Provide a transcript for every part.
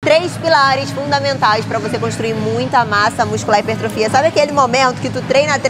3 pilares fundamentais para você construir muita massa muscular e hipertrofia. Sabe aquele momento que tu treina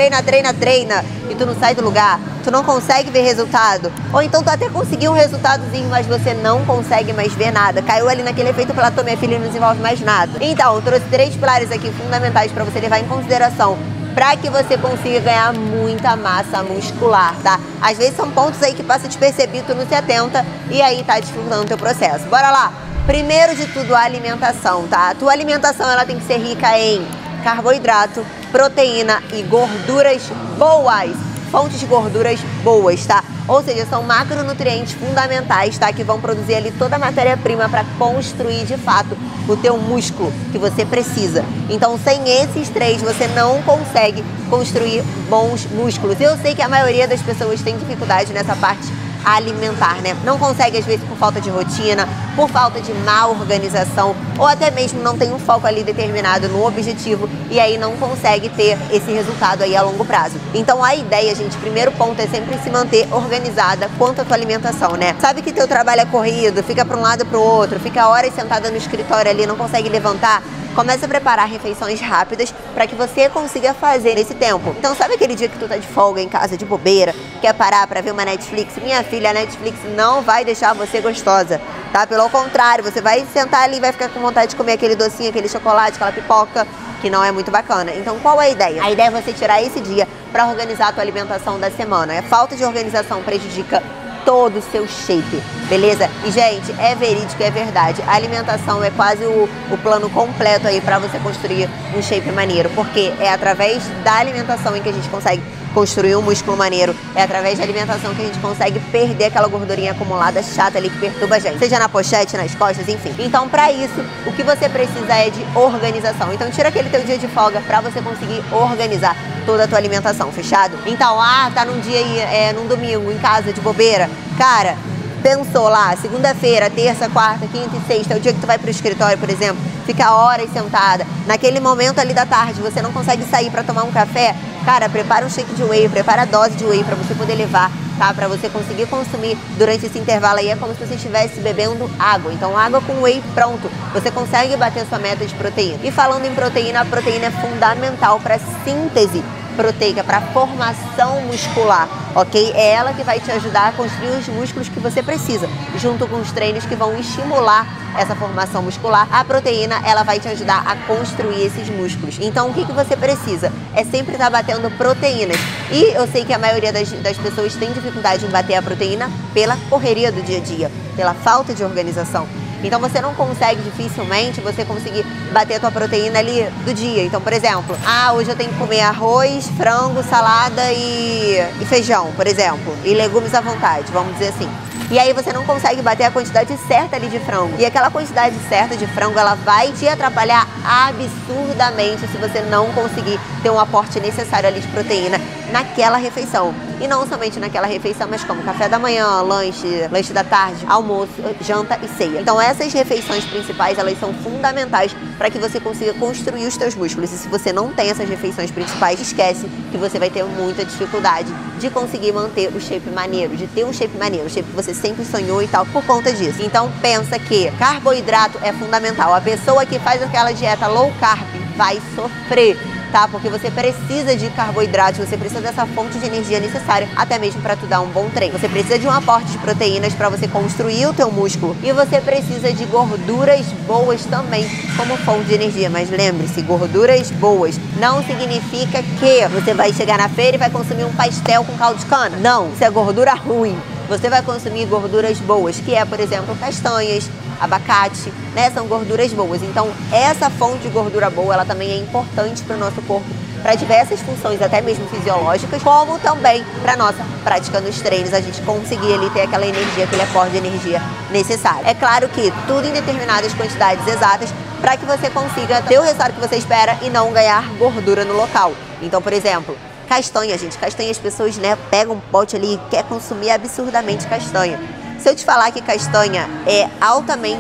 e tu não sai do lugar? Tu não consegue ver resultado? Ou então tu até conseguiu um resultadozinho, mas você não consegue mais ver nada. Caiu ali naquele efeito Platô, minha filha, e não desenvolve mais nada. Então, eu trouxe 3 pilares aqui fundamentais para você levar em consideração para que você consiga ganhar muita massa muscular, tá? Às vezes são pontos aí que passa despercebido, tu não se atenta e aí tá dificultando o teu processo. Bora lá! Primeiro de tudo, a alimentação, tá? A tua alimentação, ela tem que ser rica em carboidrato, proteína e gorduras boas. Fontes de gorduras boas, tá? Ou seja, são macronutrientes fundamentais, tá? Que vão produzir ali toda a matéria-prima para construir, de fato, o teu músculo que você precisa. Então, sem esses 3, você não consegue construir bons músculos. Eu sei que a maioria das pessoas tem dificuldade nessa parte alimentar, né? Não consegue, às vezes, por falta de rotina, por falta de má organização, ou até mesmo não tem um foco ali determinado no objetivo e aí não consegue ter esse resultado aí a longo prazo. Então a ideia, gente, primeiro ponto é sempre se manter organizada quanto à tua alimentação, né? Sabe que teu trabalho é corrido, fica para um lado para o outro, fica horas sentada no escritório ali, não consegue levantar? Começa a preparar refeições rápidas para que você consiga fazer nesse tempo. Então, sabe aquele dia que tu tá de folga em casa, de bobeira, quer parar para ver uma Netflix? Minha filha, a Netflix não vai deixar você gostosa, tá? Pelo contrário, você vai sentar ali e vai ficar com vontade de comer aquele docinho, aquele chocolate, aquela pipoca, que não é muito bacana. Então, qual é a ideia? A ideia é você tirar esse dia para organizar a tua alimentação da semana. A falta de organização prejudica todo o seu shape, beleza? E, gente, é verídico, é verdade. A alimentação é quase o plano completo aí para você construir um shape maneiro, porque é através da alimentação em que a gente consegue construir um músculo maneiro, é através da alimentação que a gente consegue perder aquela gordurinha acumulada chata ali que perturba a gente, seja na pochete, nas costas, enfim. Então, para isso, o que você precisa é de organização. Então, tira aquele teu dia de folga para você conseguir organizar toda a tua alimentação, fechado? Então, tá num dia aí, num domingo, em casa, de bobeira, cara, pensou lá, segunda-feira, terça, quarta, quinta e sexta, é o dia que tu vai pro escritório, por exemplo, fica horas sentada, naquele momento ali da tarde, você não consegue sair para tomar um café, cara, prepara um shake de whey, prepara a dose de whey para você poder levar, tá? Para você conseguir consumir durante esse intervalo aí, é como se você estivesse bebendo água. Então, água com whey, pronto, você consegue bater a sua meta de proteína. E falando em proteína, a proteína é fundamental para síntese proteica, para formação muscular, ok? É ela que vai te ajudar a construir os músculos que você precisa, junto com os treinos que vão estimular essa formação muscular. A proteína, ela vai te ajudar a construir esses músculos. Então, o que você precisa? É sempre estar batendo proteínas. E eu sei que a maioria das pessoas tem dificuldade em bater a proteína pela correria do dia a dia, pela falta de organização. Então você não consegue dificilmente você conseguir bater a tua proteína ali do dia. Então, por exemplo, hoje eu tenho que comer arroz, frango, salada e feijão, por exemplo, e legumes à vontade, vamos dizer assim. E aí você não consegue bater a quantidade certa ali de frango. E aquela quantidade certa de frango, ela vai te atrapalhar absurdamente se você não conseguir ter um aporte necessário ali de proteína naquela refeição. E não somente naquela refeição, mas como café da manhã, lanche da tarde, almoço, janta e ceia. Então essas refeições principais, elas são fundamentais para que você consiga construir os teus músculos. E se você não tem essas refeições principais, esquece que você vai ter muita dificuldade de conseguir manter o shape maneiro, de ter um shape maneiro, o shape que você sempre sonhou e tal, por conta disso. Então pensa que carboidrato é fundamental. A pessoa que faz aquela dieta low carb vai sofrer, tá? Porque você precisa de carboidratos, você precisa dessa fonte de energia necessária, até mesmo para tu dar um bom treino. Você precisa de um aporte de proteínas para você construir o teu músculo e você precisa de gorduras boas também como fonte de energia. Mas lembre-se, gorduras boas não significa que você vai chegar na feira e vai consumir um pastel com caldo de cana. Não, isso é gordura ruim. Você vai consumir gorduras boas, que é, por exemplo, castanhas, abacate, né? São gorduras boas. Então, essa fonte de gordura boa, ela também é importante para o nosso corpo, para diversas funções, até mesmo fisiológicas, como também para nossa prática nos treinos, a gente conseguir ali ter aquela energia, aquele aporte de energia necessário. É claro que tudo em determinadas quantidades exatas, para que você consiga ter o resultado que você espera e não ganhar gordura no local. Então, por exemplo, castanha, gente. Castanha, as pessoas, né, pegam um pote ali e quer consumir absurdamente castanha. Se eu te falar que castanha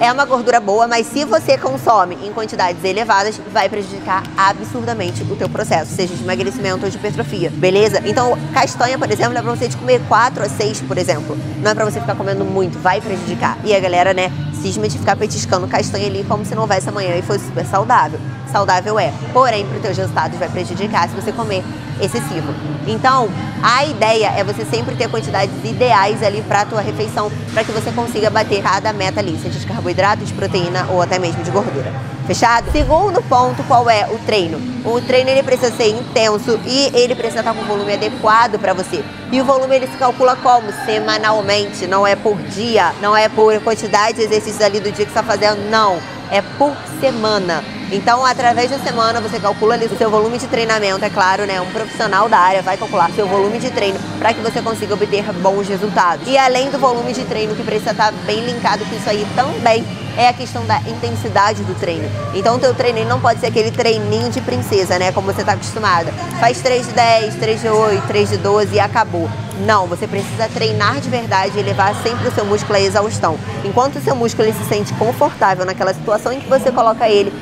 é uma gordura boa, mas se você consome em quantidades elevadas, vai prejudicar absurdamente o teu processo, seja de emagrecimento ou de hipertrofia, beleza? Então, castanha, por exemplo, é pra você comer 4 a 6, por exemplo. Não é pra você ficar comendo muito, vai prejudicar. E a galera, né, cisma de ficar petiscando castanha ali como se não houvesse amanhã e fosse super saudável. Saudável é, porém, para os teus resultados vai prejudicar se você comer excessivo. Então, a ideia é você sempre ter quantidades ideais ali para a tua refeição, para que você consiga bater cada meta ali, seja de carboidrato, de proteína ou até mesmo de gordura. Fechado? Segundo ponto, qual é o treino? O treino ele precisa ser intenso e ele precisa estar com um volume adequado para você. E o volume ele se calcula como? Semanalmente, não é por dia, não é por quantidade de exercícios ali do dia que você está fazendo, não. É por semana. Então, através da semana, você calcula ali o seu volume de treinamento, é claro, né? Um profissional da área vai calcular o seu volume de treino para que você consiga obter bons resultados. E além do volume de treino, que precisa estar bem linkado com isso aí também, é a questão da intensidade do treino. Então, o teu treino não pode ser aquele treininho de princesa, né? Como você está acostumada. Faz 3 de 10, 3 de 8, 3 de 12 e acabou. Não, você precisa treinar de verdade e levar sempre o seu músculo à exaustão. Enquanto o seu músculo ele se sente confortável naquela situação em que você coloca ele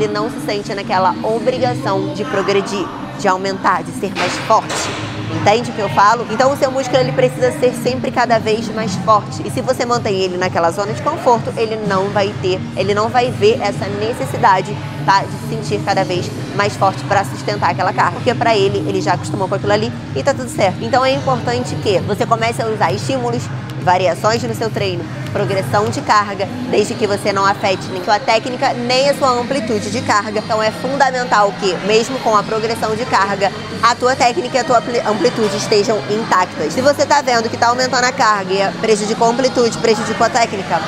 não se sente naquela obrigação de progredir, de aumentar, de ser mais forte. Entende o que eu falo? Então o seu músculo ele precisa ser sempre cada vez mais forte. E se você mantém ele naquela zona de conforto, ele não vai ver essa necessidade, tá, de se sentir cada vez mais forte para sustentar aquela carga. Porque para ele já acostumou com aquilo ali e tá tudo certo. Então é importante que você comece a usar estímulos, variações no seu treino, progressão de carga, desde que você não afete nem sua técnica, nem a sua amplitude de carga. Então é fundamental que, mesmo com a progressão de carga, a tua técnica e a tua amplitude estejam intactas. Se você tá vendo que tá aumentando a carga e prejudicou a amplitude, prejudicou a técnica,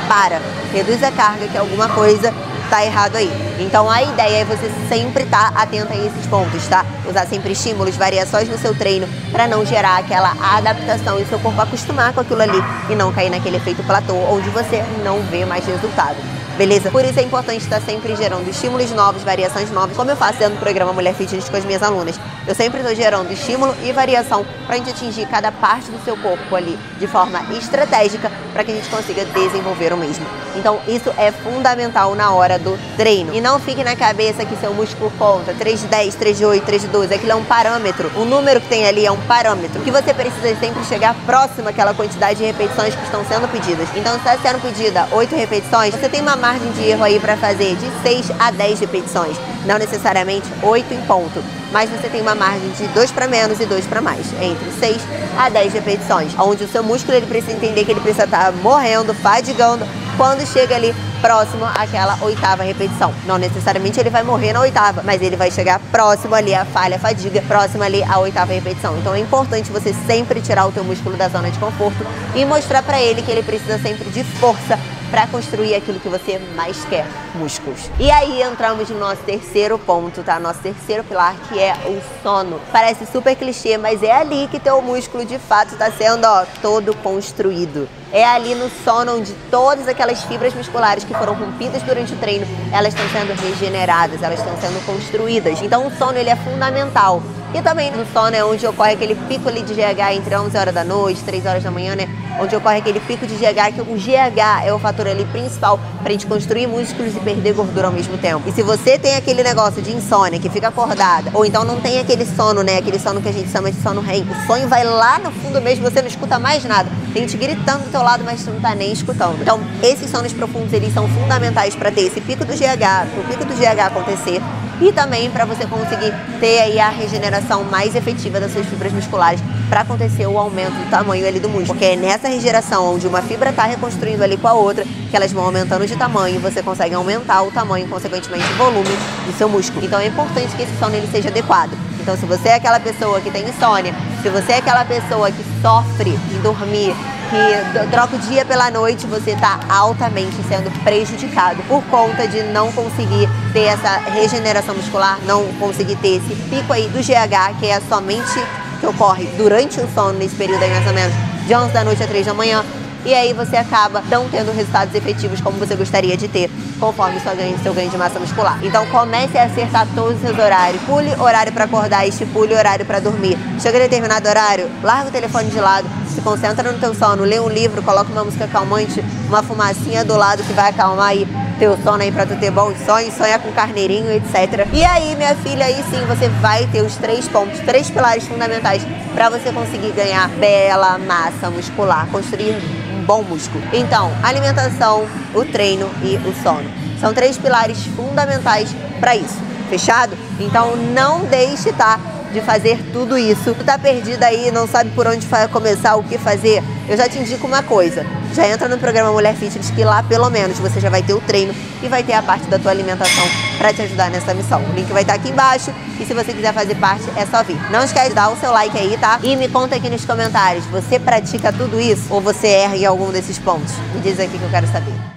reduz a carga, que alguma coisa tá errado aí. Então a ideia é você sempre estar atenta a esses pontos, tá? Usar sempre estímulos, variações no seu treino para não gerar aquela adaptação e seu corpo acostumar com aquilo ali e não cair naquele efeito platô onde você não vê mais resultado. Beleza? Por isso é importante estar sempre gerando estímulos novos, variações novas, como eu faço dentro do programa Mulher Fitness com as minhas alunas. Eu sempre estou gerando estímulo e variação para a gente atingir cada parte do seu corpo ali de forma estratégica para que a gente consiga desenvolver o mesmo. Então isso é fundamental na hora do treino. E não fique na cabeça que seu músculo conta 3 de 10, 3 de 8, 3 de 12. Aquilo é um parâmetro. O número que tem ali é um parâmetro. Que você precisa sempre chegar próximo àquela quantidade de repetições que estão sendo pedidas. Então se está sendo pedida 8 repetições, você tem uma margem de erro aí para fazer de 6 a 10 repetições. Não necessariamente 8 em ponto. Mas você tem uma margem de 2 para menos e 2 para mais, entre 6 a 10 repetições, onde o seu músculo ele precisa entender que ele precisa estar morrendo, fadigando, quando chega ali próximo àquela 8ª repetição. Não necessariamente ele vai morrer na 8ª, mas ele vai chegar próximo ali à falha, fadiga, próximo ali à 8ª repetição. Então é importante você sempre tirar o teu músculo da zona de conforto e mostrar para ele que ele precisa sempre de força para construir aquilo que você mais quer, músculos. E aí entramos no nosso terceiro ponto, tá? Nosso terceiro pilar, que é o sono. Parece super clichê, mas é ali que teu músculo de fato está sendo, todo construído. É ali no sono onde todas aquelas fibras musculares que foram rompidas durante o treino, elas estão sendo regeneradas, elas estão sendo construídas. Então o sono ele é fundamental. E também no sono é onde ocorre aquele pico ali de GH entre 11 horas da noite, 3 horas da manhã, né? Onde ocorre aquele pico de GH, que o GH é o fator ali principal pra gente construir músculos e perder gordura ao mesmo tempo. E se você tem aquele negócio de insônia, que fica acordada, ou então não tem aquele sono, né? Aquele sono que a gente chama de sono REM, o sonho vai lá no fundo mesmo, você não escuta mais nada. Tem gente gritando do teu lado, mas tu não tá nem escutando. Então, esses sonos profundos, eles são fundamentais pra ter esse pico do GH, pro pico do GH acontecer, e também para você conseguir ter aí a regeneração mais efetiva das suas fibras musculares para acontecer o aumento do tamanho ali do músculo. Porque é nessa regeneração onde uma fibra está reconstruindo ali com a outra que elas vão aumentando de tamanho e você consegue aumentar o tamanho, consequentemente o volume do seu músculo. Então é importante que esse sono ele seja adequado. Então se você é aquela pessoa que tem insônia, se você é aquela pessoa que sofre em dormir, que troca o dia pela noite, você está altamente sendo prejudicado por conta de não conseguir ter essa regeneração muscular, não conseguir ter esse pico aí do GH, que é somente que ocorre durante o sono, nesse período aí mais ou menos de 11 da noite a 3 da manhã, e aí você acaba não tendo resultados efetivos como você gostaria de ter, conforme seu ganho de massa muscular. Então comece a acertar todos os seus horários. Pule horário para acordar, estipule horário para dormir. Chega a determinado horário, larga o telefone de lado, se concentra no teu sono, lê um livro, coloca uma música calmante, uma fumacinha do lado que vai acalmar aí teu sono aí pra tu ter bons sonhos, sonhar com carneirinho, etc. E aí, minha filha, aí sim você vai ter os 3 pontos, 3 pilares fundamentais pra você conseguir ganhar bela massa muscular, construir um bom músculo. Então, alimentação, o treino e o sono. São 3 pilares fundamentais para isso. Fechado? Então não deixe, tá, de fazer tudo isso. Tu tá perdida aí, não sabe por onde começar, o que fazer? Eu já te indico uma coisa. Já entra no programa Mulher Fitness, que lá pelo menos você já vai ter o treino e vai ter a parte da tua alimentação para te ajudar nessa missão. O link vai estar aqui embaixo e se você quiser fazer parte é só vir. Não esquece de dar o seu like aí, tá? E me conta aqui nos comentários, você pratica tudo isso ou você erra em algum desses pontos? Me diz aqui que eu quero saber.